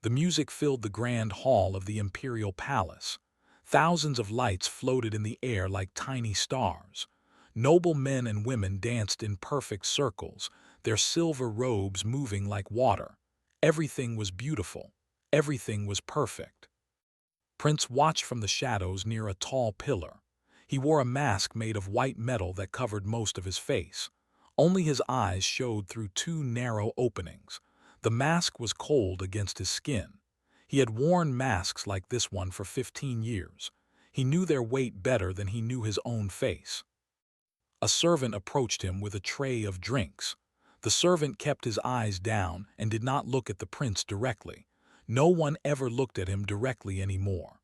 The music filled the grand hall of the imperial palace. Thousands of lights floated in the air like tiny stars. Noble men and women danced in perfect circles, their silver robes moving like water. Everything was beautiful. Everything was perfect. Prince watched from the shadows near a tall pillar. He wore a mask made of white metal that covered most of his face. Only his eyes showed through two narrow openings. The mask was cold against his skin. He had worn masks like this one for 15 years. He knew their weight better than he knew his own face. A servant approached him with a tray of drinks. The servant kept his eyes down and did not look at the prince directly. No one ever looked at him directly anymore.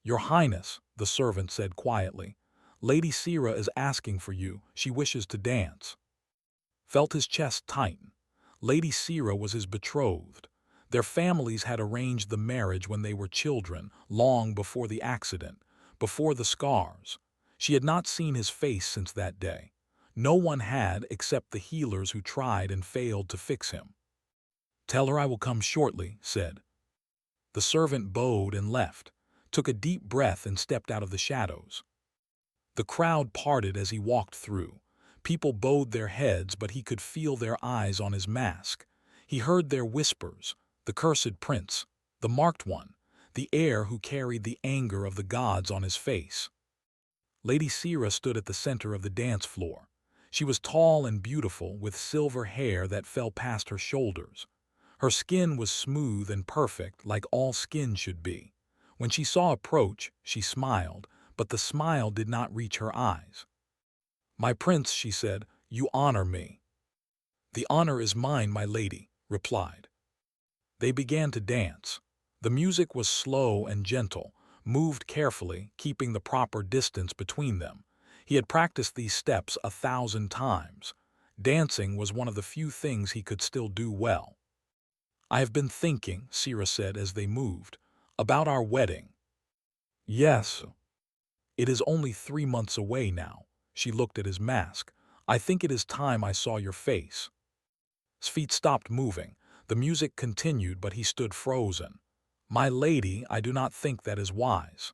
"Your Highness," the servant said quietly, "Lady Sira is asking for you. She wishes to dance." Felt his chest tighten. Lady Sira was his betrothed. Their families had arranged the marriage when they were children, long before the accident, before the scars. She had not seen his face since that day. No one had except the healers who tried and failed to fix him. "Tell her I will come shortly," said. The servant bowed and left, took a deep breath and stepped out of the shadows. The crowd parted as he walked through. People bowed their heads, but he could feel their eyes on his mask. He heard their whispers, the cursed prince, the marked one, the heir who carried the anger of the gods on his face. Lady Sira stood at the center of the dance floor. She was tall and beautiful, with silver hair that fell past her shoulders. Her skin was smooth and perfect, like all skin should be. When she saw approach, she smiled, but the smile did not reach her eyes. "My prince," she said, "you honor me." "The honor is mine, my lady," replied. They began to dance. The music was slow and gentle, moved carefully, keeping the proper distance between them. He had practiced these steps 1,000 times. Dancing was one of the few things he could still do well. "I have been thinking," Sira said as they moved, "about our wedding." "Yes. It is only 3 months away now." She looked at his mask. "I think it is time I saw your face." His feet stopped moving. The music continued, but he stood frozen. "My lady, I do not think that is wise."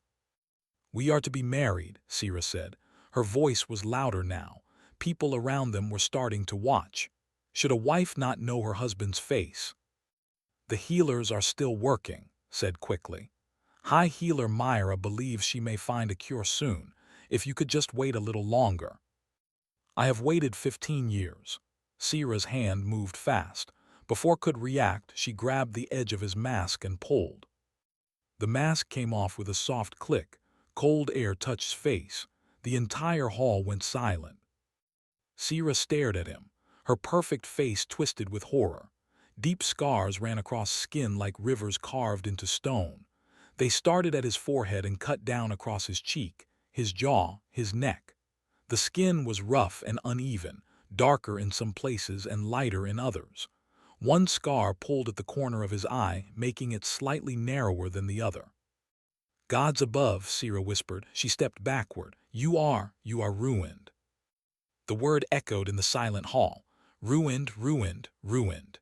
"We are to be married," Sira said. Her voice was louder now. People around them were starting to watch. Should a wife not know her husband's face? "The healers are still working," said quickly. "High Healer Myra believes she may find a cure soon, if you could just wait a little longer." "I have waited 15 years. Sira's hand moved fast. Before could react, she grabbed the edge of his mask and pulled. The mask came off with a soft click. Cold air touched his face. The entire hall went silent. Sira stared at him, her perfect face twisted with horror. Deep scars ran across skin like rivers carved into stone. They started at his forehead and cut down across his cheek, his jaw, his neck. The skin was rough and uneven, darker in some places and lighter in others. One scar pulled at the corner of his eye, making it slightly narrower than the other. "Gods above," Sira whispered. She stepped backward. You are ruined." The word echoed in the silent hall. "Ruined, ruined, ruined."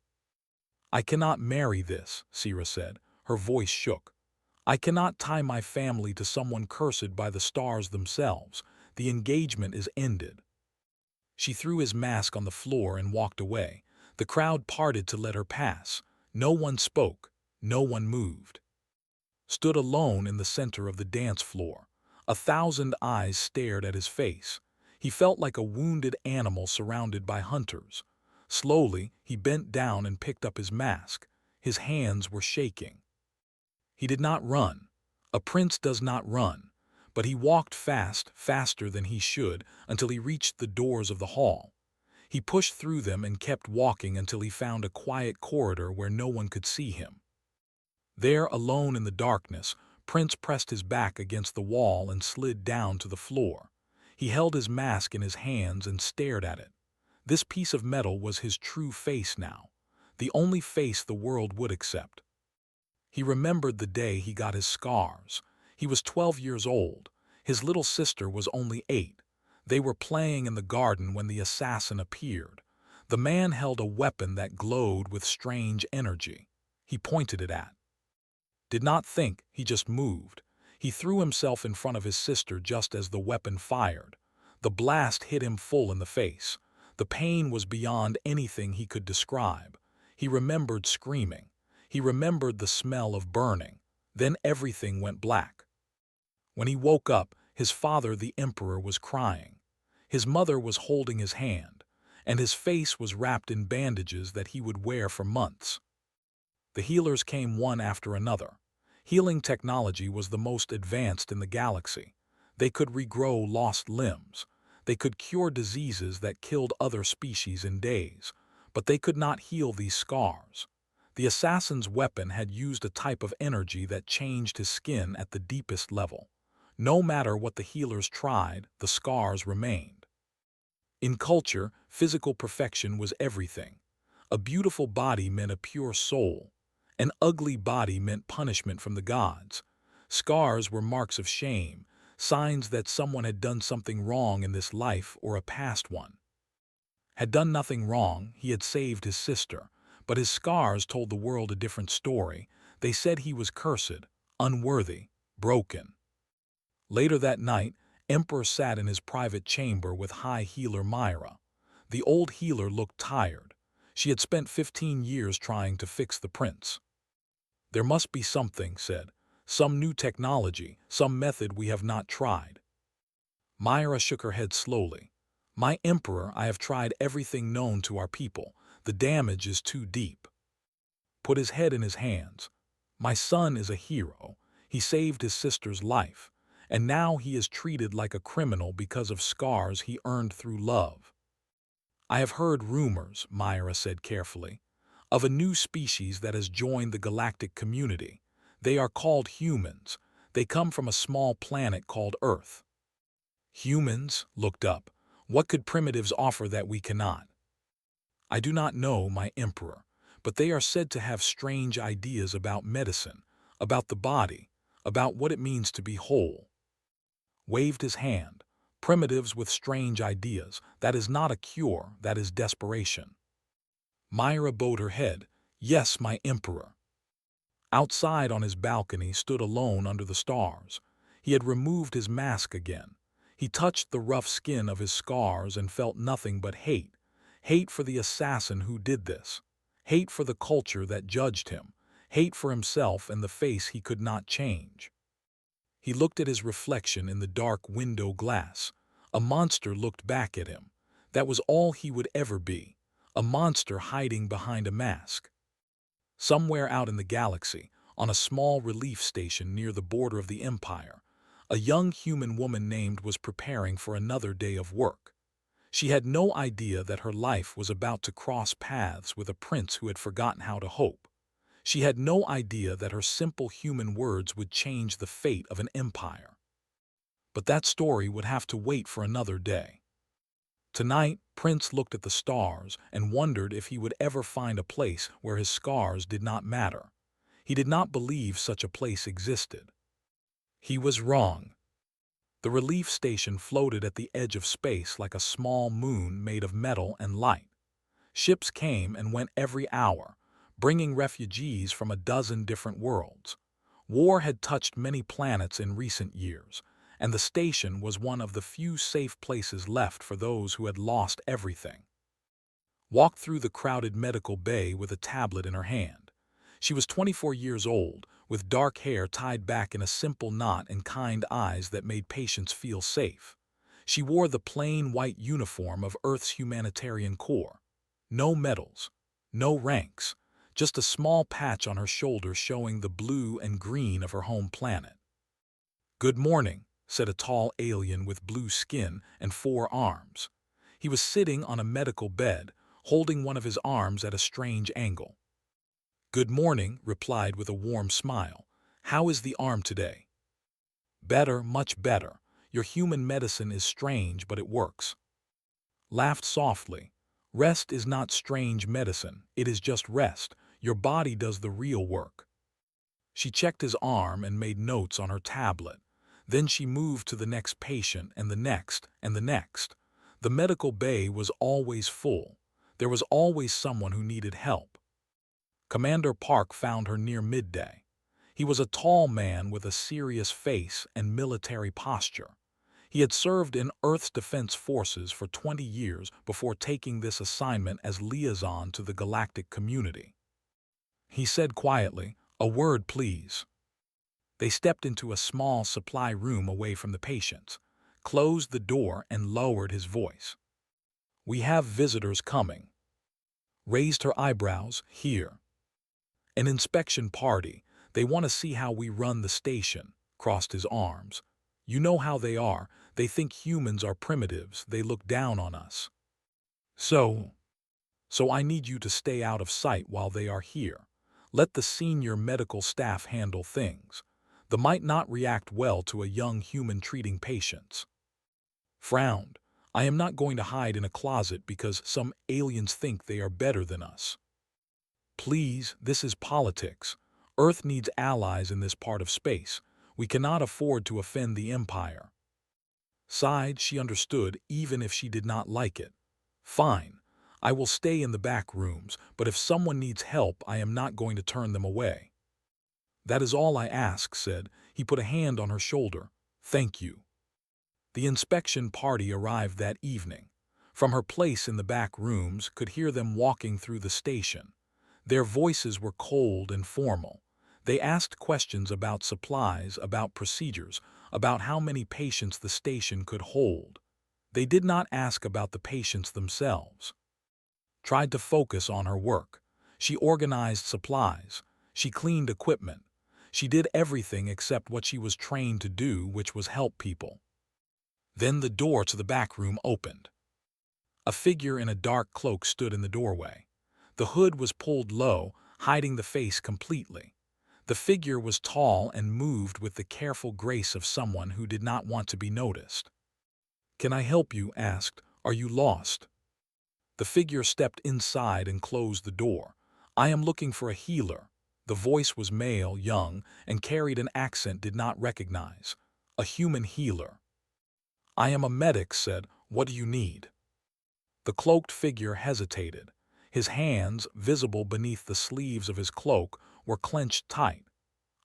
"I cannot marry this," Sira said. Her voice shook. "I cannot tie my family to someone cursed by the stars themselves. The engagement is ended." She threw his mask on the floor and walked away. The crowd parted to let her pass. No one spoke. No one moved. Stood alone in the center of the dance floor. 1,000 eyes stared at his face. He felt like a wounded animal surrounded by hunters. Slowly, he bent down and picked up his mask. His hands were shaking. He did not run. A prince does not run. But he walked fast, faster than he should, until he reached the doors of the hall. He pushed through them and kept walking until he found a quiet corridor where no one could see him. There, alone in the darkness, Prince pressed his back against the wall and slid down to the floor. He held his mask in his hands and stared at it. This piece of metal was his true face now, the only face the world would accept. He remembered the day he got his scars. He was 12 years old. His little sister was only 8. They were playing in the garden when the assassin appeared. The man held a weapon that glowed with strange energy. He pointed it at. Did not think, he just moved. He threw himself in front of his sister just as the weapon fired. The blast hit him full in the face. The pain was beyond anything he could describe. He remembered screaming. He remembered the smell of burning. Then everything went black. When he woke up, his father, the Emperor, was crying. His mother was holding his hand, and his face was wrapped in bandages that he would wear for months. The healers came one after another. Healing technology was the most advanced in the galaxy. They could regrow lost limbs. They could cure diseases that killed other species in days, but they could not heal these scars. The assassin's weapon had used a type of energy that changed his skin at the deepest level. No matter what the healers tried, the scars remained. In culture, physical perfection was everything. A beautiful body meant a pure soul. An ugly body meant punishment from the gods. Scars were marks of shame, signs that someone had done something wrong in this life or a past one. Had done nothing wrong, he had saved his sister, but his scars told the world a different story. They said he was cursed, unworthy, broken. Later that night, Emperor sat in his private chamber with High Healer Myra. The old healer looked tired. She had spent 15 years trying to fix the prince. There must be something, said. Some new technology, some method we have not tried. Myra shook her head slowly. My Emperor, I have tried everything known to our people. The damage is too deep. Put his head in his hands. My son is a hero. He saved his sister's life, and now he is treated like a criminal because of scars he earned through love. I have heard rumors, Myra said carefully, of a new species that has joined the galactic community. They are called humans. They come from a small planet called Earth. Humans looked up. What could primitives offer that we cannot? I do not know, my Emperor, but they are said to have strange ideas about medicine, about the body, about what it means to be whole. Waved his hand. Primitives with strange ideas. That is not a cure, that is desperation. Myra bowed her head. Yes, my Emperor. Outside on his balcony stood alone under the stars. He had removed his mask again. He touched the rough skin of his scars and felt nothing but hate. Hate for the assassin who did this. Hate for the culture that judged him. Hate for himself and the face he could not change. He looked at his reflection in the dark window glass. A monster looked back at him. That was all he would ever be. A monster hiding behind a mask. Somewhere out in the galaxy, on a small relief station near the border of the Empire, a young human woman named was preparing for another day of work. She had no idea that her life was about to cross paths with a prince who had forgotten how to hope. She had no idea that her simple human words would change the fate of an empire. But that story would have to wait for another day. Tonight, Prince looked at the stars and wondered if he would ever find a place where his scars did not matter. He did not believe such a place existed. He was wrong. The relief station floated at the edge of space like a small moon made of metal and light. Ships came and went every hour, bringing refugees from a dozen different worlds. War had touched many planets in recent years, and the station was one of the few safe places left for those who had lost everything. Walked through the crowded medical bay with a tablet in her hand. She was 24 years old, with dark hair tied back in a simple knot and kind eyes that made patients feel safe. She wore the plain white uniform of Earth's humanitarian corps. No medals, no ranks, just a small patch on her shoulder showing the blue and green of her home planet. Good morning, said a tall alien with blue skin and 4 arms. He was sitting on a medical bed, holding one of his arms at a strange angle. Good morning, replied with a warm smile. How is the arm today? Better, much better. Your human medicine is strange, but it works. Laughed softly. Rest is not strange medicine, it is just rest. Your body does the real work. She checked his arm and made notes on her tablet. Then she moved to the next patient and the next and the next. The medical bay was always full. There was always someone who needed help. Commander Park found her near midday. He was a tall man with a serious face and military posture. He had served in Earth's defense forces for 20 years before taking this assignment as liaison to the galactic community. He said quietly, "A word, please." They stepped into a small supply room away from the patients, closed the door and lowered his voice. "We have visitors coming." Raised her eyebrows, "Here. An inspection party. They want to see how we run the station." Crossed his arms. "You know how they are. They think humans are primitives. They look down on us. So I need you to stay out of sight while they are here. Let the senior medical staff handle things. They might not react well to a young human treating patients." Frowned. "I am not going to hide in a closet because some aliens think they are better than us. Please, this is politics. Earth needs allies in this part of space. We cannot afford to offend the Empire." Sighed, she understood, even if she did not like it. "Fine. I will stay in the back rooms, but if someone needs help, I am not going to turn them away." "That is all I ask," said. He put a hand on her shoulder. "Thank you." The inspection party arrived that evening. From her place in the back rooms, could hear them walking through the station. Their voices were cold and formal. They asked questions about supplies, about procedures, about how many patients the station could hold. They did not ask about the patients themselves. Tried to focus on her work. She organized supplies. She cleaned equipment. She did everything except what she was trained to do, which was help people. Then the door to the back room opened. A figure in a dark cloak stood in the doorway. The hood was pulled low, hiding the face completely. The figure was tall and moved with the careful grace of someone who did not want to be noticed. "Can I help you?" asked. "Are you lost?" The figure stepped inside and closed the door. "I am looking for a healer." The voice was male, young, and carried an accent did not recognize. "A human healer." "I am a medic," said. "What do you need?" The cloaked figure hesitated. His hands, visible beneath the sleeves of his cloak, were clenched tight.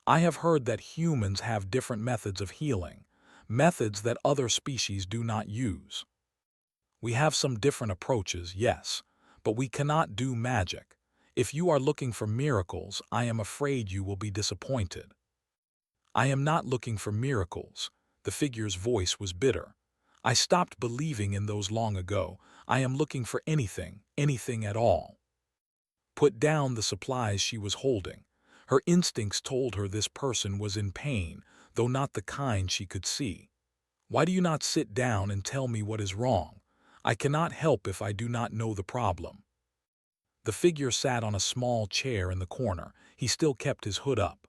"I have heard that humans have different methods of healing, methods that other species do not use. We have some different approaches, yes, but we cannot do magic. If you are looking for miracles, I am afraid you will be disappointed." "I am not looking for miracles." The figure's voice was bitter. "I stopped believing in those long ago. I am looking for anything, anything at all." Put down the supplies she was holding. Her instincts told her this person was in pain, though not the kind she could see. "Why do you not sit down and tell me what is wrong? I cannot help if I do not know the problem." The figure sat on a small chair in the corner. He still kept his hood up.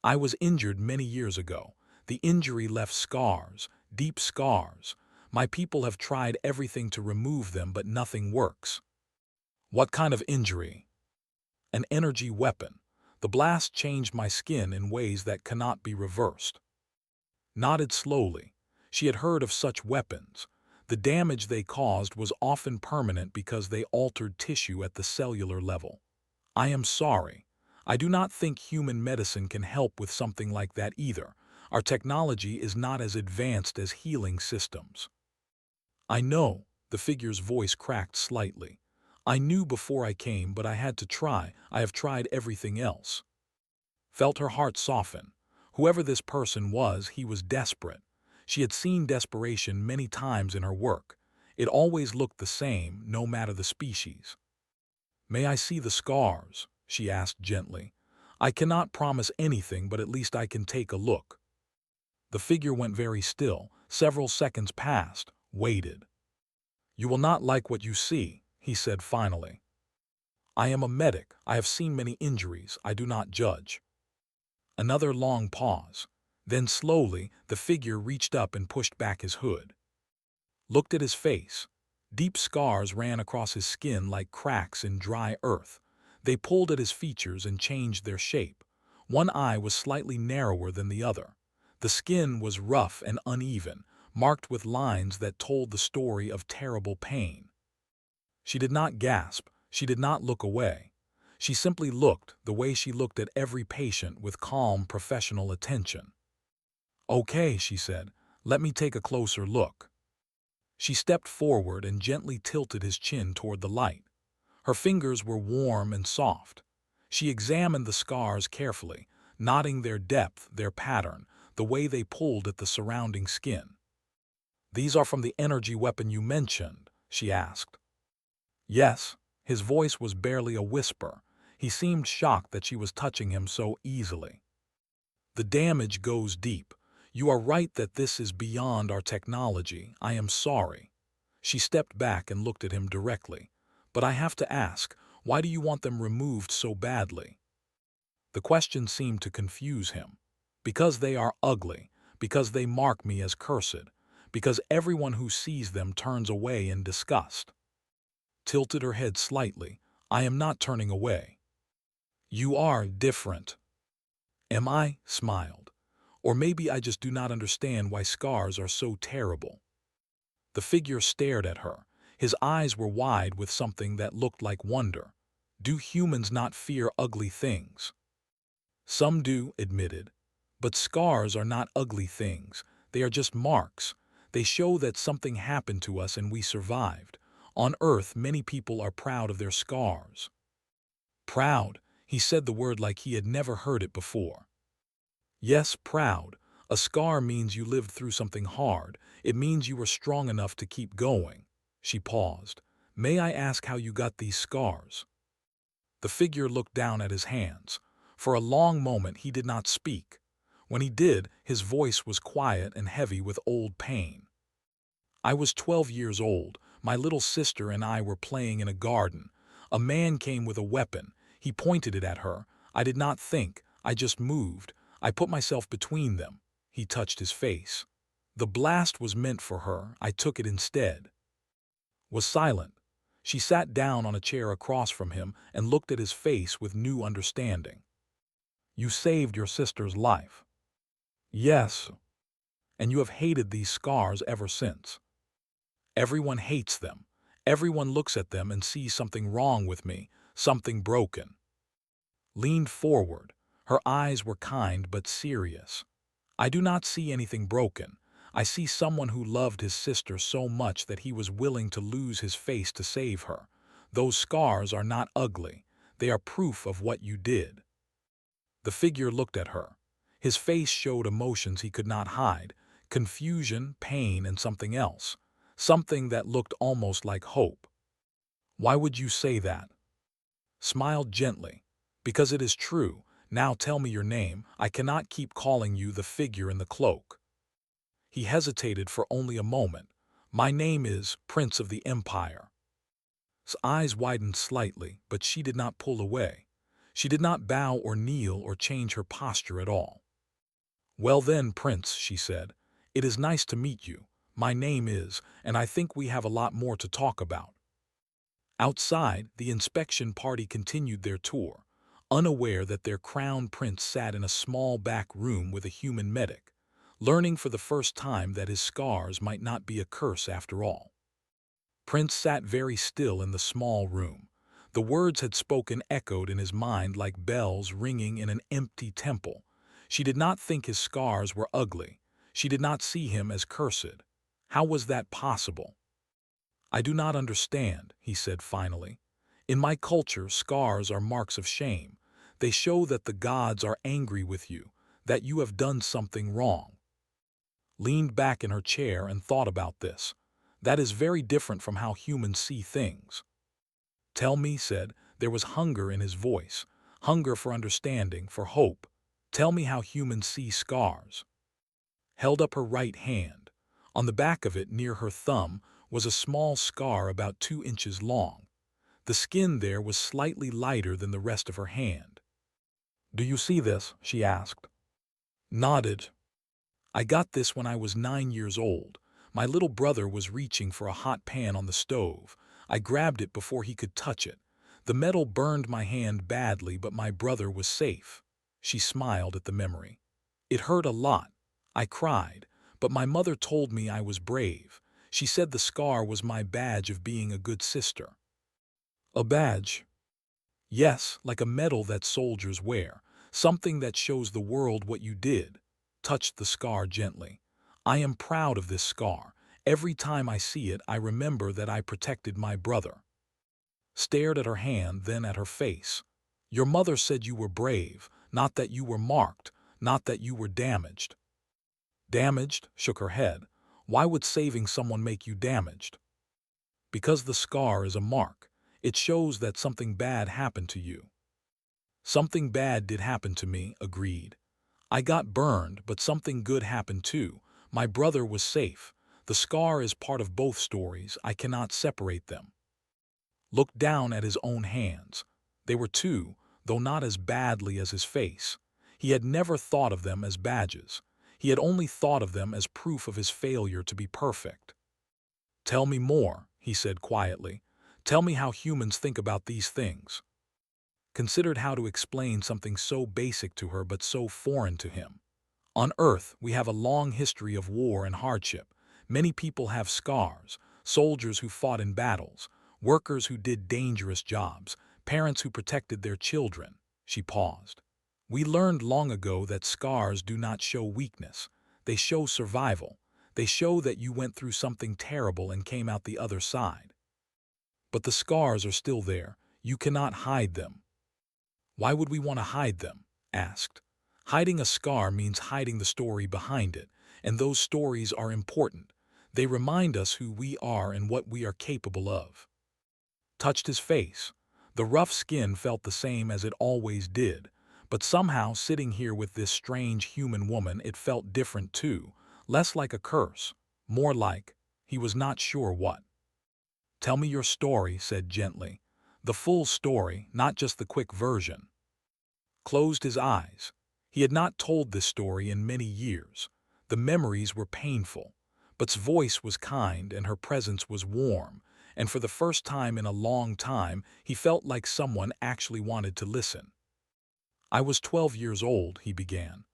"I was injured many years ago. The injury left scars, deep scars. My people have tried everything to remove them, but nothing works." "What kind of injury?" "An energy weapon. The blast changed my skin in ways that cannot be reversed." Nodded slowly. She had heard of such weapons. The damage they caused was often permanent because they altered tissue at the cellular level. "I am sorry. I do not think human medicine can help with something like that either. Our technology is not as advanced as healing systems." "I know." The figure's voice cracked slightly. "I knew before I came, but I had to try. I have tried everything else." Felt her heart soften. Whoever this person was, he was desperate. She had seen desperation many times in her work. It always looked the same, no matter the species. "May I see the scars?" she asked gently. "I cannot promise anything, but at least I can take a look." The figure went very still. Several seconds passed, waited. "You will not like what you see," he said finally. "I am a medic. I have seen many injuries. I do not judge." Another long pause. Then slowly, the figure reached up and pushed back his hood. Looked at his face. Deep scars ran across his skin like cracks in dry earth. They pulled at his features and changed their shape. One eye was slightly narrower than the other. The skin was rough and uneven, marked with lines that told the story of terrible pain. She did not gasp. She did not look away. She simply looked the way she looked at every patient with calm, professional attention. "Okay," she said, "let me take a closer look." She stepped forward and gently tilted his chin toward the light. Her fingers were warm and soft. She examined the scars carefully, noting their depth, their pattern, the way they pulled at the surrounding skin. "These are from the energy weapon you mentioned?" she asked. "Yes." His voice was barely a whisper. He seemed shocked that she was touching him so easily. "The damage goes deep. You are right that this is beyond our technology. I am sorry." She stepped back and looked at him directly. "But I have to ask, why do you want them removed so badly?" The question seemed to confuse him. "Because they are ugly, because they mark me as cursed, because everyone who sees them turns away in disgust." Tilted her head slightly. "I am not turning away." "You are different." "Am I?" Smiled. "Or maybe I just do not understand why scars are so terrible." The figure stared at her. His eyes were wide with something that looked like wonder. "Do humans not fear ugly things?" "Some do," admitted. "But scars are not ugly things. They are just marks. They show that something happened to us and we survived. On Earth, many people are proud of their scars." "Proud?" He said the word like he had never heard it before. "Yes, proud. A scar means you lived through something hard. It means you were strong enough to keep going." She paused. "May I ask how you got these scars?" The figure looked down at his hands. For a long moment he did not speak. When he did, his voice was quiet and heavy with old pain. "I was 12 years old. My little sister and I were playing in a garden. A man came with a weapon. He pointed it at her. I did not think. I just moved. I put myself between them." He touched his face. "The blast was meant for her. I took it instead." Was silent. She sat down on a chair across from him and looked at his face with new understanding. "You saved your sister's life." "Yes." "And you have hated these scars ever since." "Everyone hates them. Everyone looks at them and sees something wrong with me, something broken." Leaned forward. Her eyes were kind but serious. "I do not see anything broken. I see someone who loved his sister so much that he was willing to lose his face to save her. Those scars are not ugly. They are proof of what you did." The figure looked at her. His face showed emotions he could not hide: confusion, pain, and something else. Something that looked almost like hope. "Why would you say that?" Smiled gently. "Because it is true. Now tell me your name. I cannot keep calling you the figure in the cloak." He hesitated for only a moment. "My name is Prince of the Empire." His eyes widened slightly, but she did not pull away. She did not bow or kneel or change her posture at all. "Well then, Prince," she said, "it is nice to meet you. My name is, and I think we have a lot more to talk about." Outside, the inspection party continued their tour, unaware that their crown prince sat in a small back room with a human medic, learning for the first time that his scars might not be a curse after all. Prince sat very still in the small room. The words had spoken echoed in his mind like bells ringing in an empty temple. She did not think his scars were ugly. She did not see him as cursed. How was that possible? "I do not understand," he said finally. "In my culture, scars are marks of shame. They show that the gods are angry with you, that you have done something wrong." Leaned back in her chair and thought about this. That is very different from how humans see things. "Tell me," said. There was hunger in his voice, hunger for understanding, for hope. "Tell me how humans see scars." Held up her right hand. On the back of it, near her thumb, was a small scar about 2 inches long. The skin there was slightly lighter than the rest of her hand. "Do you see this?" she asked. Nodded. "I got this when I was 9 years old. My little brother was reaching for a hot pan on the stove. I grabbed it before he could touch it. The metal burned my hand badly, but my brother was safe." She smiled at the memory. "It hurt a lot. I cried, but my mother told me I was brave. She said the scar was my badge of being a good sister." "A badge?" Yes, like a medal that soldiers wear, something that shows the world what you did. Touched the scar gently. I am proud of this scar. Every time I see it, I remember that I protected my brother. Stared at her hand, then at her face. Your mother said you were brave, not that you were marked, not that you were damaged. Damaged? Shook her head. Why would saving someone make you damaged? Because the scar is a mark. It shows that something bad happened to you. Something bad did happen to me, agreed. I got burned, but something good happened too. My brother was safe. The scar is part of both stories. I cannot separate them. Looked down at his own hands. They were two, though not as badly as his face. He had never thought of them as badges. He had only thought of them as proof of his failure to be perfect. Tell me more, he said quietly. Tell me how humans think about these things. Considered how to explain something so basic to her but so foreign to him. On Earth, we have a long history of war and hardship. Many people have scars, soldiers who fought in battles, workers who did dangerous jobs, parents who protected their children. She paused. We learned long ago that scars do not show weakness. They show survival. They show that you went through something terrible and came out the other side. But the scars are still there. You cannot hide them. Why would we want to hide them? Asked. Hiding a scar means hiding the story behind it, and those stories are important. They remind us who we are and what we are capable of. Touched his face. The rough skin felt the same as it always did, but somehow sitting here with this strange human woman it felt different too, less like a curse, more like, he was not sure what. Tell me your story, said gently. The full story, not just the quick version. Closed his eyes. He had not told this story in many years. The memories were painful, but's voice was kind and her presence was warm, and for the first time in a long time he felt like someone actually wanted to listen. I was 12 years old, he began.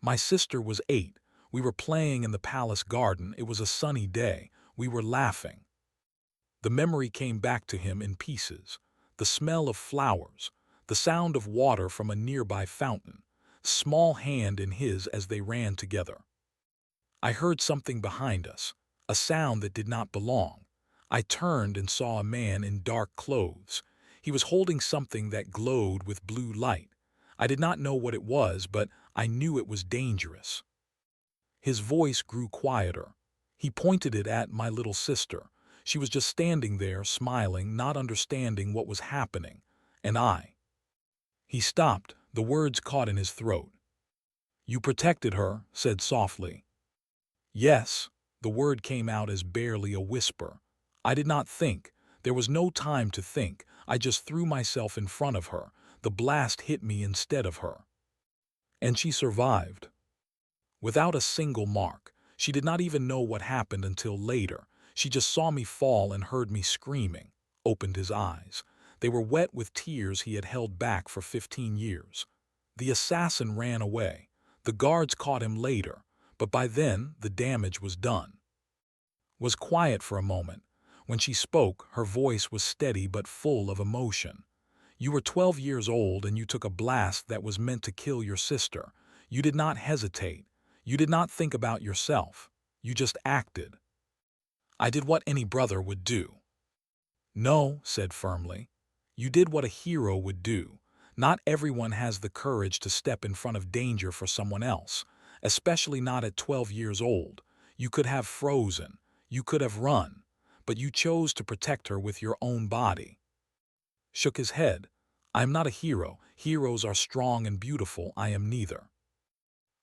My sister was 8. We were playing in the palace garden. It was a sunny day. We were laughing. The memory came back to him in pieces. The smell of flowers, the sound of water from a nearby fountain, small hand in his as they ran together. I heard something behind us, a sound that did not belong. I turned and saw a man in dark clothes. He was holding something that glowed with blue light. I did not know what it was, but I knew it was dangerous. His voice grew quieter. He pointed it at my little sister. She was just standing there, smiling, not understanding what was happening. And I. He stopped, the words caught in his throat. You protected her, said softly. Yes, the word came out as barely a whisper. I did not think. There was no time to think. I just threw myself in front of her. The blast hit me instead of her. And she survived. Without a single mark. She did not even know what happened until later. She just saw me fall and heard me screaming. Opened his eyes. They were wet with tears he had held back for 15 years. The assassin ran away. The guards caught him later, but by then the damage was done. Was quiet for a moment. When she spoke, her voice was steady but full of emotion. You were 12 years old and you took a blast that was meant to kill your sister. You did not hesitate. You did not think about yourself. You just acted. I did what any brother would do. No, said firmly. You did what a hero would do. Not everyone has the courage to step in front of danger for someone else, especially not at 12 years old. You could have frozen. You could have run. But you chose to protect her with your own body. Shook his head. I am not a hero. Heroes are strong and beautiful. I am neither.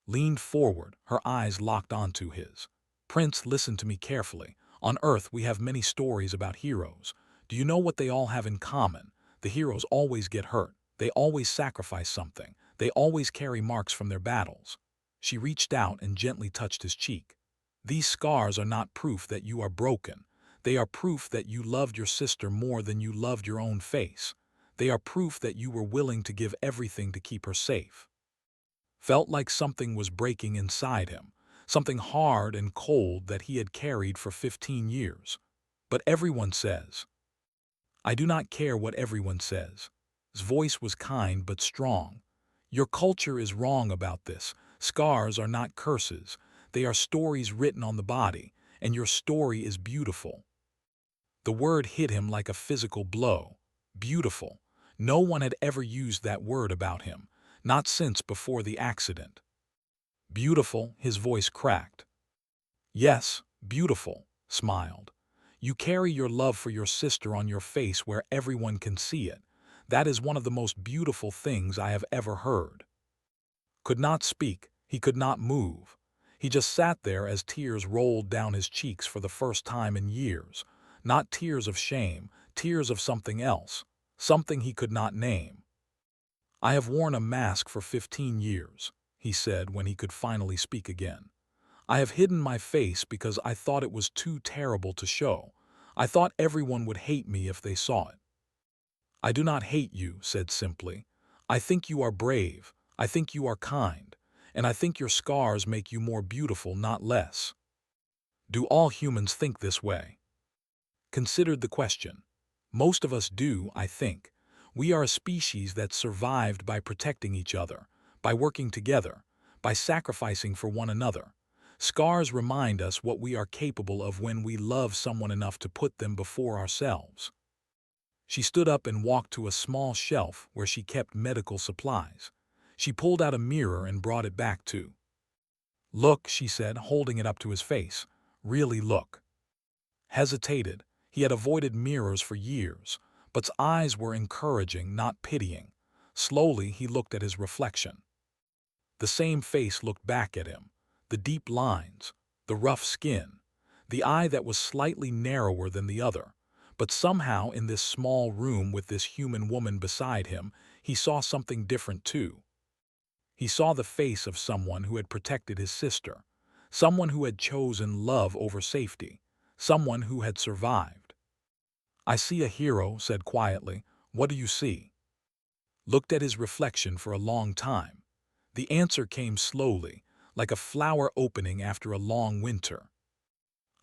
Leaned forward, her eyes locked onto his. Prince, listen to me carefully. On Earth, we have many stories about heroes. Do you know what they all have in common? The heroes always get hurt. They always sacrifice something. They always carry marks from their battles. She reached out and gently touched his cheek. These scars are not proof that you are broken. They are proof that you loved your sister more than you loved your own face. They are proof that you were willing to give everything to keep her safe. Felt like something was breaking inside him, something hard and cold that he had carried for 15 years. But everyone says. I do not care what everyone says. His voice was kind but strong. Your culture is wrong about this. Scars are not curses. They are stories written on the body, and your story is beautiful. The word hit him like a physical blow. Beautiful. No one had ever used that word about him, not since before the accident. Beautiful, his voice cracked. Yes, beautiful, smiled. You carry your love for your sister on your face where everyone can see it. That is one of the most beautiful things I have ever heard. Could not speak, he could not move. He just sat there as tears rolled down his cheeks for the first time in years. Not tears of shame, tears of something else, something he could not name. I have worn a mask for 15 years, he said when he could finally speak again. I have hidden my face because I thought it was too terrible to show. I thought everyone would hate me if they saw it. I do not hate you, said simply. I think you are brave, I think you are kind, and I think your scars make you more beautiful, not less. Do all humans think this way? Considered the question. Most of us do, I think. We are a species that survived by protecting each other, by working together, by sacrificing for one another. Scars remind us what we are capable of when we love someone enough to put them before ourselves. She stood up and walked to a small shelf where she kept medical supplies. She pulled out a mirror and brought it back to. Look, she said, holding it up to his face. Really look. Hesitated. He had avoided mirrors for years, but's eyes were encouraging, not pitying. Slowly, he looked at his reflection. The same face looked back at him. The deep lines, the rough skin, the eye that was slightly narrower than the other. But somehow, in this small room with this human woman beside him, he saw something different too. He saw the face of someone who had protected his sister, someone who had chosen love over safety, someone who had survived. I see a hero, said quietly. What do you see? Looked at his reflection for a long time. The answer came slowly, like a flower opening after a long winter.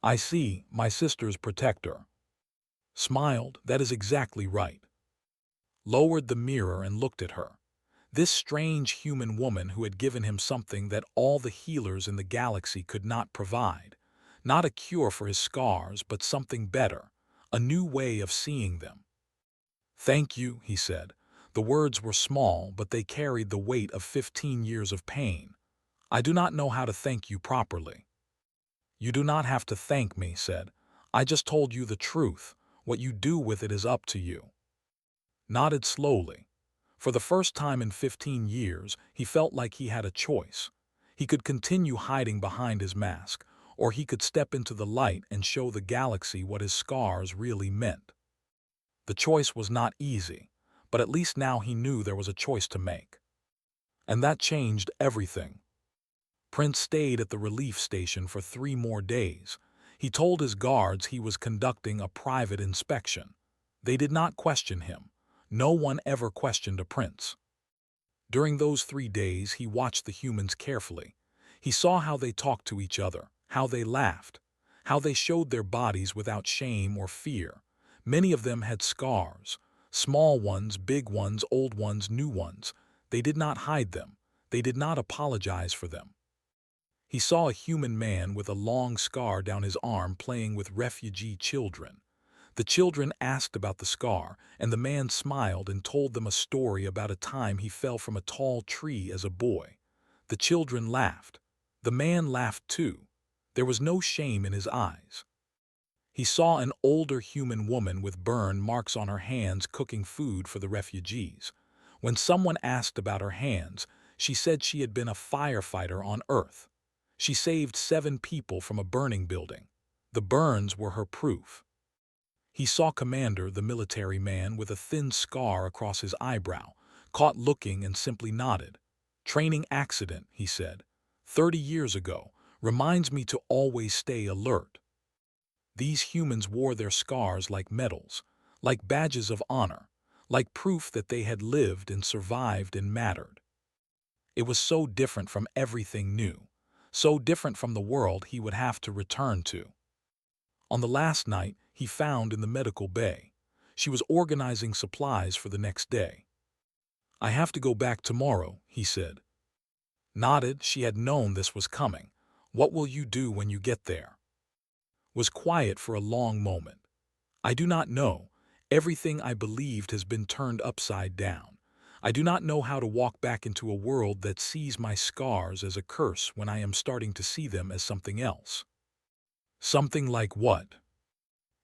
I see my sister's protector. Smiled, that is exactly right. Lowered the mirror and looked at her. This strange human woman who had given him something that all the healers in the galaxy could not provide. Not a cure for his scars, but something better, a new way of seeing them. Thank you, he said. The words were small, but they carried the weight of 15 years of pain. I do not know how to thank you properly. You do not have to thank me, said. I just told you the truth. What you do with it is up to you. Nodded slowly. For the first time in 15 years, he felt like he had a choice. He could continue hiding behind his mask, or he could step into the light and show the galaxy what his scars really meant. The choice was not easy, but at least now he knew there was a choice to make. And that changed everything. Prince stayed at the relief station for 3 more days. He told his guards he was conducting a private inspection. They did not question him. No one ever questioned a prince. During those 3 days, he watched the humans carefully. He saw how they talked to each other, how they laughed, how they showed their bodies without shame or fear. Many of them had scars, small ones, big ones, old ones, new ones. They did not hide them. They did not apologize for them. He saw a human man with a long scar down his arm playing with refugee children. The children asked about the scar, and the man smiled and told them a story about a time he fell from a tall tree as a boy. The children laughed. The man laughed too. There was no shame in his eyes. He saw an older human woman with burn marks on her hands cooking food for the refugees. When someone asked about her hands, she said she had been a firefighter on Earth. She saved 7 people from a burning building. The burns were her proof. He saw Commander, the military man with a thin scar across his eyebrow, caught looking and simply nodded. Training accident, he said. 30 years ago, reminds me to always stay alert. These humans wore their scars like medals, like badges of honor, like proof that they had lived and survived and mattered. It was so different from everything new, so different from the world he would have to return to. On the last night, he found in the medical bay. She was organizing supplies for the next day. I have to go back tomorrow, he said. Nodded, she had known this was coming. What will you do when you get there? Was quiet for a long moment. I do not know. Everything I believed has been turned upside down. I do not know how to walk back into a world that sees my scars as a curse when I am starting to see them as something else. Something like what?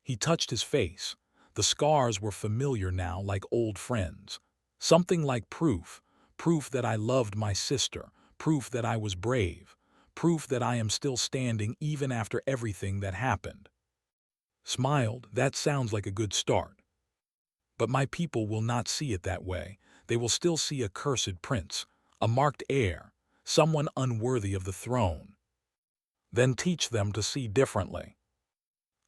He touched his face. The scars were familiar now, like old friends. Something like proof. Proof that I loved my sister. Proof that I was brave. Proof that I am still standing even after everything that happened. Smiled, that sounds like a good start. But my people will not see it that way. They will still see a cursed prince, a marked heir, someone unworthy of the throne. Then teach them to see differently.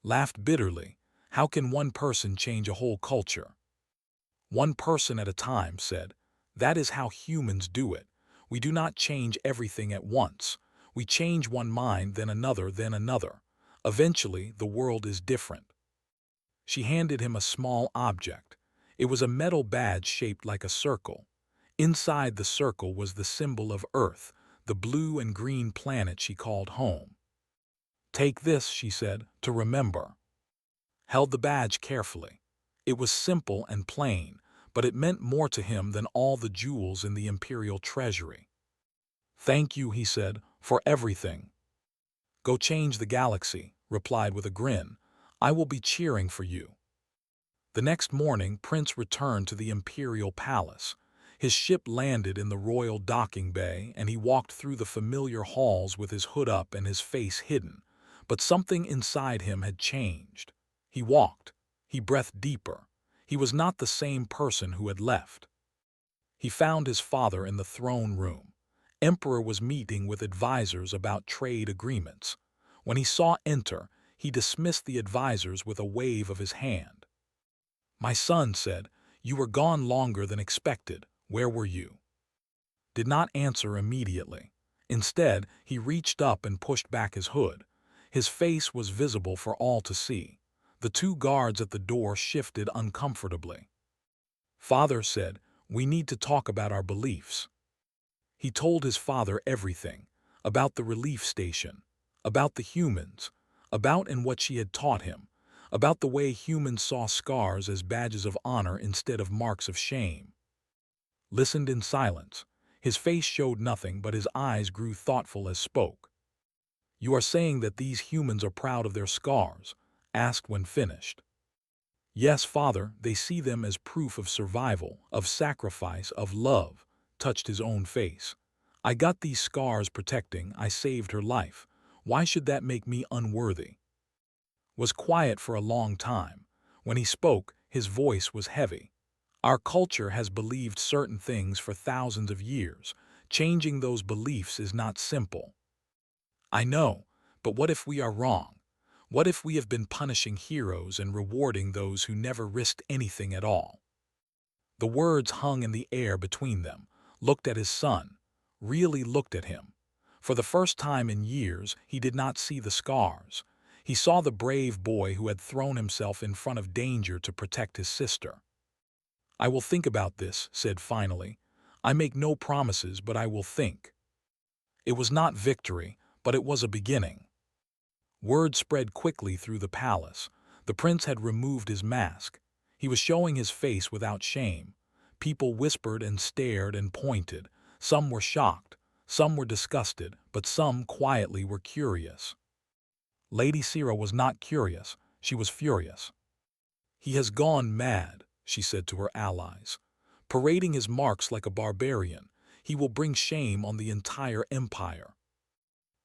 Laughed bitterly. How can one person change a whole culture? One person at a time, said. That is how humans do it. We do not change everything at once. We change one mind, then another, then another. Eventually, the world is different. She handed him a small object. It was a metal badge shaped like a circle. Inside the circle was the symbol of Earth, the blue and green planet she called home. Take this, she said, to remember. Held the badge carefully. It was simple and plain, but it meant more to him than all the jewels in the imperial treasury. Thank you, he said, for everything. Go change the galaxy, replied with a grin. I will be cheering for you. The next morning, Prince returned to the imperial palace. His ship landed in the royal docking bay, and he walked through the familiar halls with his hood up and his face hidden. But something inside him had changed. He walked. He breathed deeper. He was not the same person who had left. He found his father in the throne room. Emperor was meeting with advisors about trade agreements. When he saw enter, he dismissed the advisors with a wave of his hand. My son said, you were gone longer than expected. Where were you? Did not answer immediately. Instead, he reached up and pushed back his hood. His face was visible for all to see. The two guards at the door shifted uncomfortably. Father said, we need to talk about our beliefs. He told his father everything, about the relief station, about the humans, about and what she had taught him, about the way humans saw scars as badges of honor instead of marks of shame. Listened in silence. His face showed nothing, but his eyes grew thoughtful as spoke. You are saying that these humans are proud of their scars? Asked when finished. Yes, father, they see them as proof of survival, of sacrifice, of love. Touched his own face. I got these scars protecting, I saved her life. Why should that make me unworthy? Was quiet for a long time. When he spoke, his voice was heavy. Our culture has believed certain things for thousands of years. Changing those beliefs is not simple. I know, but what if we are wrong? What if we have been punishing heroes and rewarding those who never risked anything at all? The words hung in the air between them. Looked at his son. Really looked at him. For the first time in years, he did not see the scars. He saw the brave boy who had thrown himself in front of danger to protect his sister. I will think about this, said finally. I make no promises, but I will think. It was not victory, but it was a beginning. Word spread quickly through the palace. The prince had removed his mask. He was showing his face without shame. People whispered and stared and pointed. Some were shocked, some were disgusted, but some quietly were curious. Lady Sira was not curious, she was furious. He has gone mad, she said to her allies. Parading his marks like a barbarian, he will bring shame on the entire empire.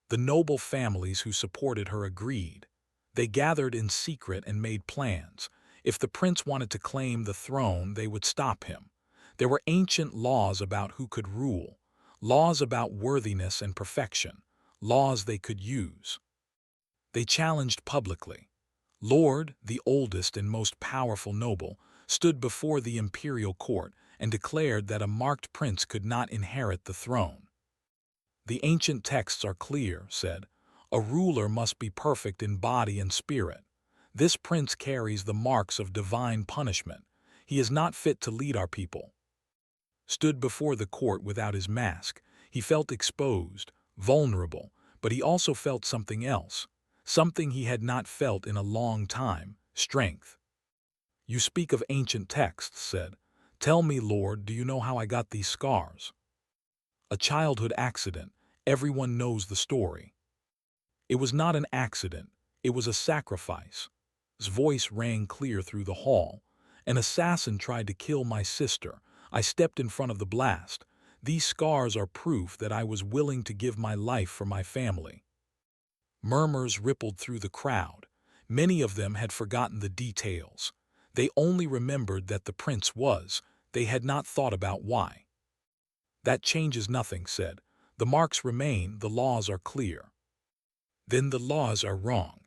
The noble families who supported her agreed. They gathered in secret and made plans. If the prince wanted to claim the throne, they would stop him. There were ancient laws about who could rule, laws about worthiness and perfection, laws they could use. They challenged publicly. Lord, the oldest and most powerful noble, stood before the imperial court and declared that a marked prince could not inherit the throne. The ancient texts are clear, said. A ruler must be perfect in body and spirit. This prince carries the marks of divine punishment. He is not fit to lead our people. stood before the court without his mask. He felt exposed, vulnerable, but he also felt something else, something he had not felt in a long time: strength. "You speak of ancient texts," said. "Tell me, Lord, do you know how I got these scars?" "A childhood accident. Everyone knows the story." "It was not an accident. It was a sacrifice." His voice rang clear through the hall. "An assassin tried to kill my sister. I stepped in front of the blast. These scars are proof that I was willing to give my life for my family." Murmurs rippled through the crowd. Many of them had forgotten the details. They only remembered that the prince was. They had not thought about why. "That changes nothing," said. "The marks remain, the laws are clear." "Then the laws are wrong."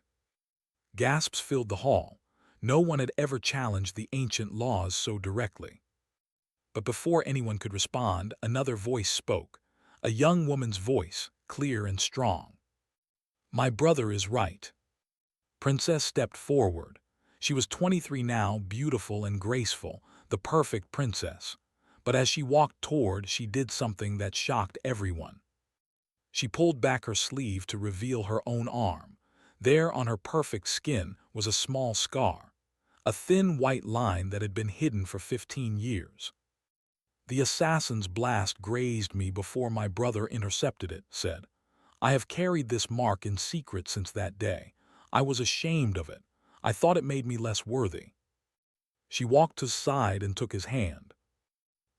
Gasps filled the hall. No one had ever challenged the ancient laws so directly. But before anyone could respond, another voice spoke. A young woman's voice, clear and strong. "My brother is right." Princess stepped forward. She was 23 now, beautiful and graceful, the perfect princess. But as she walked toward, she did something that shocked everyone. She pulled back her sleeve to reveal her own arm. There on her perfect skin was a small scar, a thin white line that had been hidden for 15 years. "The assassin's blast grazed me before my brother intercepted it," said. "I have carried this mark in secret since that day. I was ashamed of it. I thought it made me less worthy." She walked to his side and took his hand.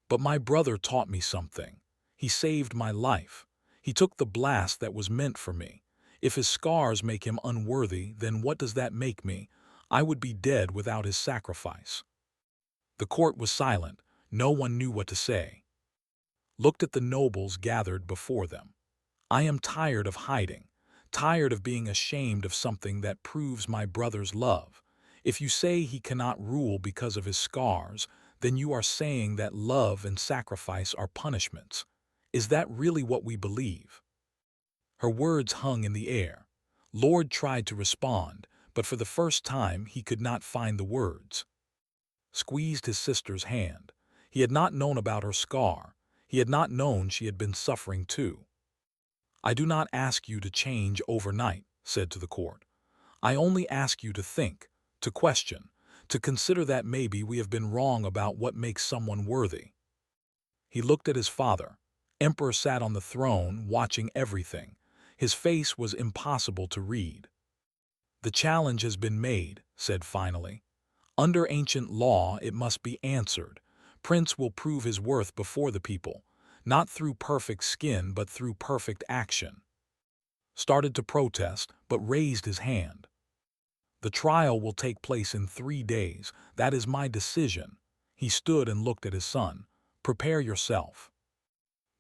"But my brother taught me something. He saved my life. He took the blast that was meant for me. If his scars make him unworthy, then what does that make me? I would be dead without his sacrifice." The court was silent. No one knew what to say. Looked at the nobles gathered before them. "I am tired of hiding, tired of being ashamed of something that proves my brother's love. If you say he cannot rule because of his scars, then you are saying that love and sacrifice are punishments. Is that really what we believe?" Her words hung in the air. Lord tried to respond, but for the first time he could not find the words. Squeezed his sister's hand. He had not known about her scar. He had not known she had been suffering too. "I do not ask you to change overnight," said to the court. "I only ask you to think, to question, to consider that maybe we have been wrong about what makes someone worthy." He looked at his father. Emperor sat on the throne, watching everything. His face was impossible to read. "The challenge has been made," said finally. "Under ancient law, it must be answered. Prince will prove his worth before the people, not through perfect skin but through perfect action." Started to protest, but raised his hand. "The trial will take place in 3 days. That is my decision." He stood and looked at his son. "Prepare yourself."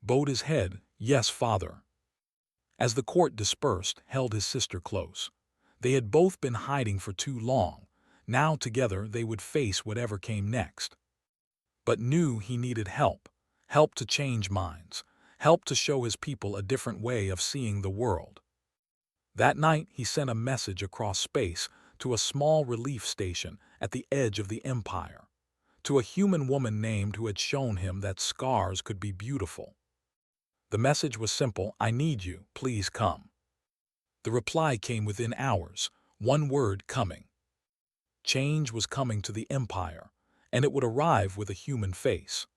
Bowed his head. "Yes, father." As the court dispersed, held his sister close. They had both been hiding for too long. Now together they would face whatever came next. But knew he needed help. Help to change minds. Help to show his people a different way of seeing the world. That night he sent a message across space to a small relief station at the edge of the Empire. To a human woman named who had shown him that scars could be beautiful. The message was simple: "I need you, please come." The reply came within hours, one word: coming. Change was coming to the Empire, and it would arrive with a human face.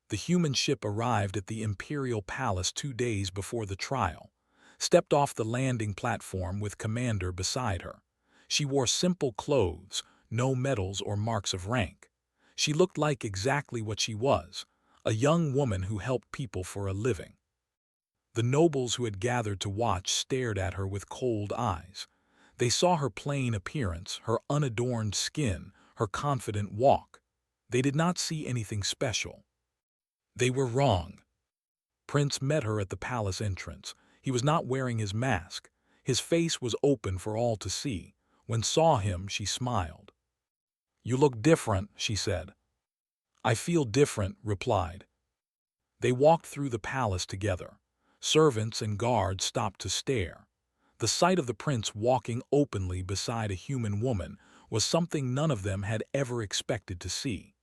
The human ship arrived at the Imperial Palace 2 days before the trial, stepped off the landing platform with Commander beside her. She wore simple clothes, no medals or marks of rank. She looked like exactly what she was, a young woman who helped people for a living. The nobles who had gathered to watch stared at her with cold eyes. They saw her plain appearance, her unadorned skin, her confident walk. They did not see anything special. They were wrong. Prince met her at the palace entrance. He was not wearing his mask. His face was open for all to see. When saw him, she smiled. "You look different," she said. "I feel different," replied. They walked through the palace together. Servants and guards stopped to stare. The sight of the prince walking openly beside a human woman was something none of them had ever expected to see.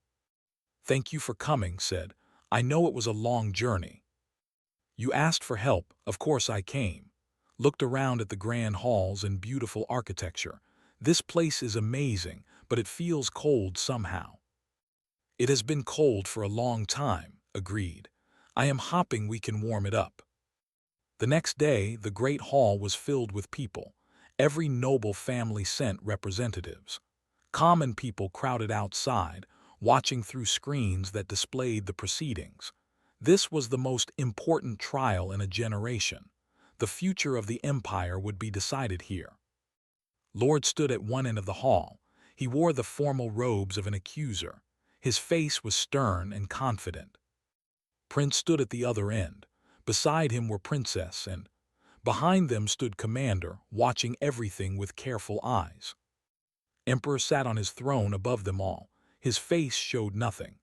"Thank you for coming," said. I know it was a long journey. You asked for help, of course I came. Looked around at the grand halls and beautiful architecture. This place is amazing, but it feels cold somehow. It has been cold for a long time, agreed. I am hoping we can warm it up. The next day, the great hall was filled with people. Every noble family sent representatives. Common people crowded outside, watching through screens that displayed the proceedings. This was the most important trial in a generation. The future of the empire would be decided here. Lord stood at one end of the hall. He wore the formal robes of an accuser. His face was stern and confident. Prince stood at the other end. Beside him were Princess, and behind them stood Commander, watching everything with careful eyes. Emperor sat on his throne above them all. His face showed nothing.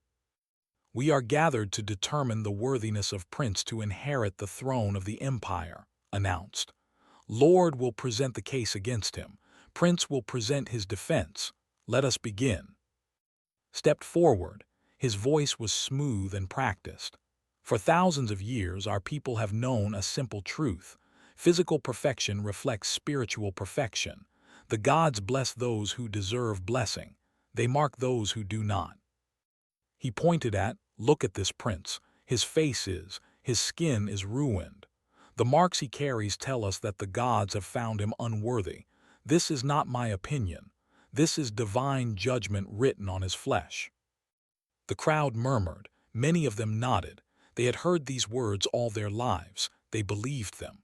We are gathered to determine the worthiness of Prince to inherit the throne of the empire, announced. Lord will present the case against him. Prince will present his defense. Let us begin. Stepped forward. His voice was smooth and practiced. For thousands of years, our people have known a simple truth. Physical perfection reflects spiritual perfection. The gods bless those who deserve blessing. They mark those who do not. He pointed at, look at this prince. His skin is ruined. The marks he carries tell us that the gods have found him unworthy. This is not my opinion. This is divine judgment written on his flesh. The crowd murmured. Many of them nodded. They had heard these words all their lives. They believed them.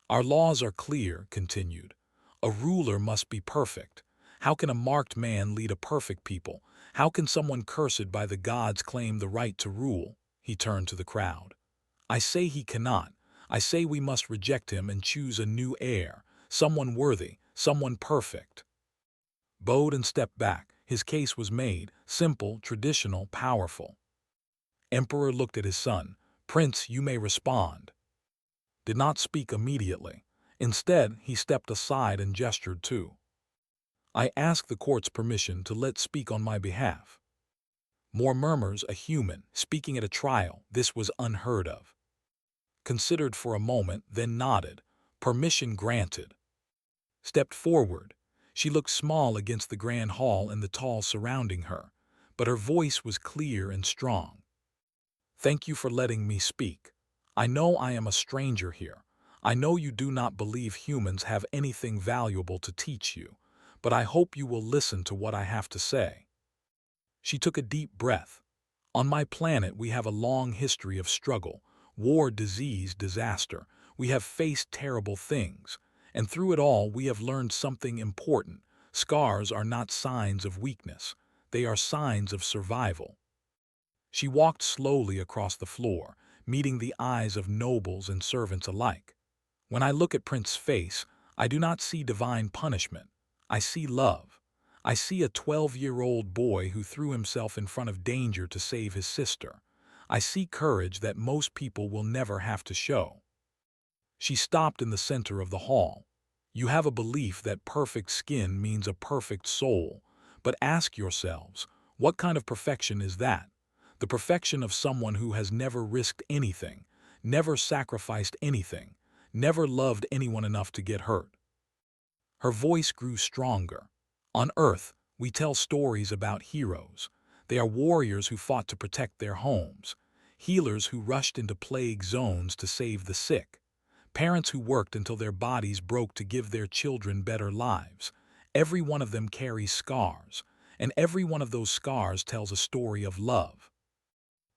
Our laws are clear, continued. A ruler must be perfect. How can a marked man lead a perfect people? How can someone cursed by the gods claim the right to rule? He turned to the crowd. I say he cannot. I say we must reject him and choose a new heir, someone worthy, someone perfect. Bowed and stepped back. His case was made, simple, traditional, powerful. Emperor looked at his son. Prince, you may respond. Did not speak immediately. Instead, he stepped aside and gestured too. I ask the court's permission to let speak on my behalf. More murmurs, a human, speaking at a trial. This was unheard of. Considered for a moment, then nodded. Permission granted. Stepped forward. She looked small against the grand hall and the tall surrounding her, but her voice was clear and strong. Thank you for letting me speak. I know I am a stranger here. I know you do not believe humans have anything valuable to teach you, but I hope you will listen to what I have to say. She took a deep breath. On my planet, we have a long history of struggle, war, disease, disaster. We have faced terrible things, and through it all, we have learned something important. Scars are not signs of weakness. They are signs of survival. She walked slowly across the floor, meeting the eyes of nobles and servants alike. When I look at Prince's face, I do not see divine punishment. I see love. I see a 12-year-old boy who threw himself in front of danger to save his sister. I see courage that most people will never have to show. She stopped in the center of the hall. You have a belief that perfect skin means a perfect soul, but ask yourselves, what kind of perfection is that? The perfection of someone who has never risked anything, never sacrificed anything, never loved anyone enough to get hurt. Her voice grew stronger. On Earth, we tell stories about heroes. They are warriors who fought to protect their homes, healers who rushed into plague zones to save the sick, parents who worked until their bodies broke to give their children better lives. Every one of them carries scars, and every one of those scars tells a story of love.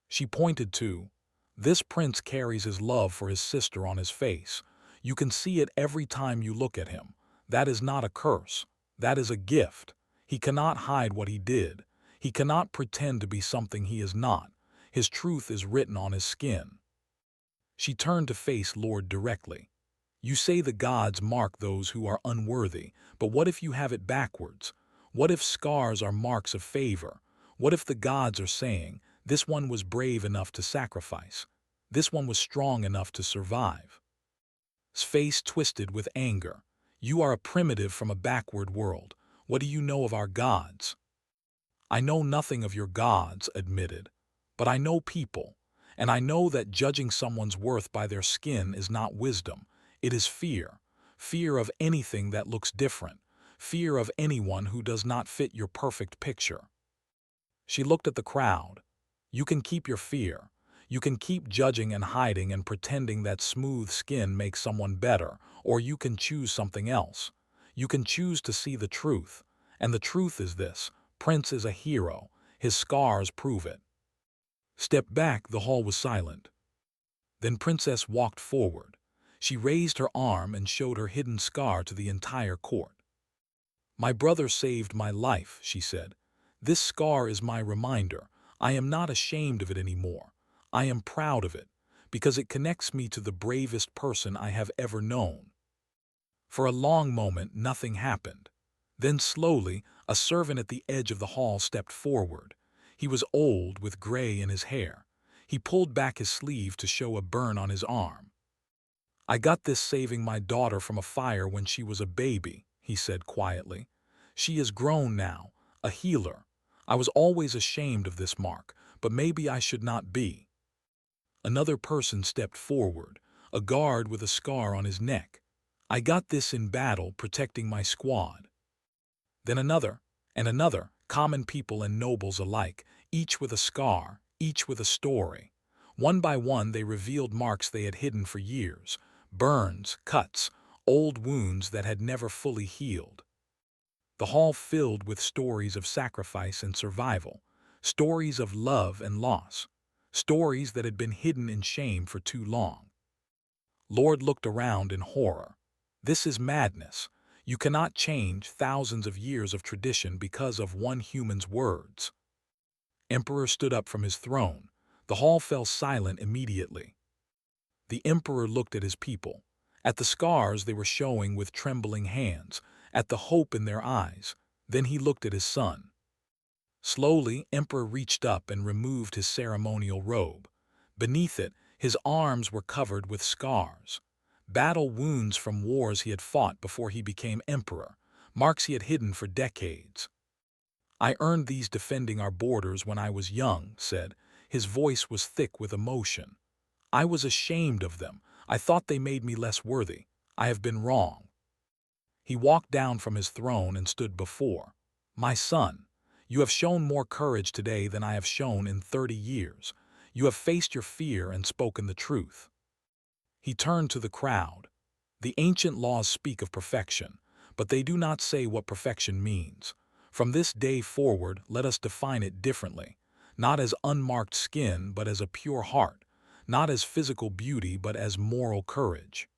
She pointed to, this prince carries his love for his sister on his face. You can see it every time you look at him. That is not a curse. That is a gift. He cannot hide what he did. He cannot pretend to be something he is not. His truth is written on his skin. She turned to face Lord directly. You say the gods mark those who are unworthy, but what if you have it backwards? What if scars are marks of favor? What if the gods are saying, this one was brave enough to sacrifice. This one was strong enough to survive. His face twisted with anger. You are a primitive from a backward world. What do you know of our gods? I know nothing of your gods, admitted. But I know people, and I know that judging someone's worth by their skin is not wisdom. It is fear. Fear of anything that looks different. Fear of anyone who does not fit your perfect picture. She looked at the crowd. You can keep your fear. You can keep judging and hiding and pretending that smooth skin makes someone better, or you can choose something else. You can choose to see the truth. And the truth is this: Prince is a hero. His scars prove it. Step back, the hall was silent. Then Princess walked forward. She raised her arm and showed her hidden scar to the entire court. My brother saved my life, she said. This scar is my reminder. I am not ashamed of it anymore. I am proud of it, because it connects me to the bravest person I have ever known. For a long moment, nothing happened. Then slowly, a servant at the edge of the hall stepped forward. He was old, with gray in his hair. He pulled back his sleeve to show a burn on his arm. I got this saving my daughter from a fire when she was a baby, he said quietly. She is grown now, a healer. I was always ashamed of this mark, but maybe I should not be. Another person stepped forward, a guard with a scar on his neck. I got this in battle, protecting my squad. Then another, and another, common people and nobles alike, each with a scar, each with a story. One by one they revealed marks they had hidden for years, burns, cuts, old wounds that had never fully healed. The hall filled with stories of sacrifice and survival, stories of love and loss, stories that had been hidden in shame for too long. Lord looked around in horror. This is madness. You cannot change thousands of years of tradition because of one human's words. Emperor stood up from his throne. The hall fell silent immediately. The emperor looked at his people, at the scars they were showing with trembling hands, at the hope in their eyes. Then he looked at his son. Slowly, Emperor reached up and removed his ceremonial robe. Beneath it, his arms were covered with scars. Battle wounds from wars he had fought before he became emperor, marks he had hidden for decades. I earned these defending our borders when I was young, said. His voice was thick with emotion. I was ashamed of them. I thought they made me less worthy. I have been wrong. He walked down from his throne and stood before. My son, you have shown more courage today than I have shown in 30 years. You have faced your fear and spoken the truth. He turned to the crowd. The ancient laws speak of perfection, but they do not say what perfection means. From this day forward, let us define it differently, not as unmarked skin, but as a pure heart, not as physical beauty, but as moral courage.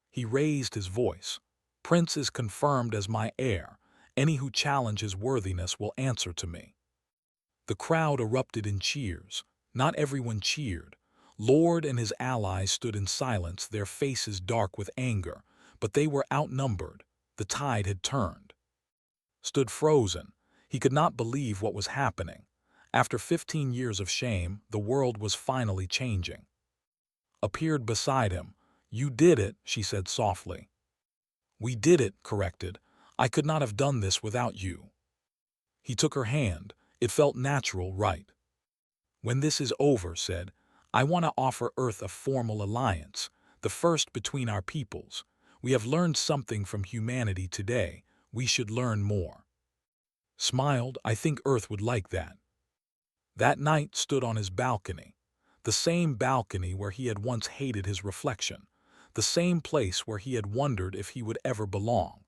He raised his voice. Prince is confirmed as my heir. Any who challenge his worthiness will answer to me. The crowd erupted in cheers. Not everyone cheered. Lord and his allies stood in silence, their faces dark with anger, but they were outnumbered. The tide had turned. Stood frozen. He could not believe what was happening. After 15 years of shame, the world was finally changing. Appeared beside him. You did it, she said softly. We did it, corrected. I could not have done this without you. He took her hand. It felt natural, right? When this is over, said, I want to offer Earth a formal alliance, the first between our peoples. We have learned something from humanity today. We should learn more. Smiled, I think Earth would like that. That night stood on his balcony, the same balcony where he had once hated his reflection, the same place where he had wondered if he would ever belong.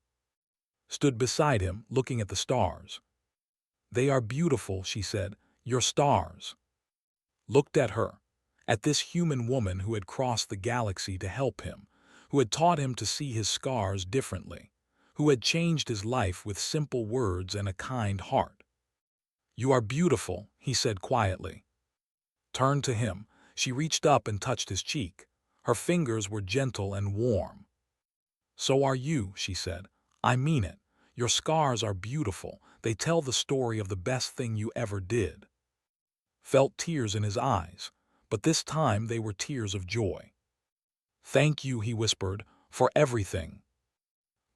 Stood beside him, looking at the stars. They are beautiful, she said, your stars. Looked at her, at this human woman who had crossed the galaxy to help him, who had taught him to see his scars differently, who had changed his life with simple words and a kind heart. You are beautiful, he said quietly. Turned to him, she reached up and touched his cheek. Her fingers were gentle and warm. So are you, she said. I mean it. Your scars are beautiful. They tell the story of the best thing you ever did. Felt tears in his eyes, but this time they were tears of joy. Thank you, he whispered, for everything.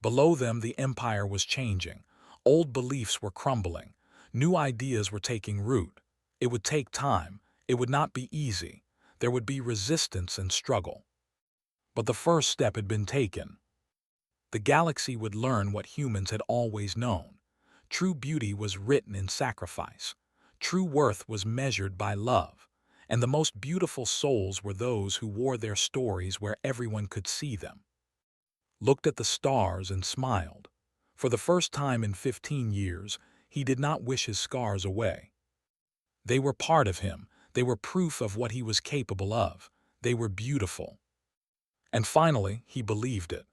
Below them the empire was changing. Old beliefs were crumbling. New ideas were taking root. It would take time. It would not be easy. There would be resistance and struggle. But the first step had been taken. The galaxy would learn what humans had always known. True beauty was written in sacrifice. True worth was measured by love. And the most beautiful souls were those who wore their stories where everyone could see them, looked at the stars and smiled. For the first time in 15 years, he did not wish his scars away. They were part of him. They were proof of what he was capable of. They were beautiful. And finally, he believed it.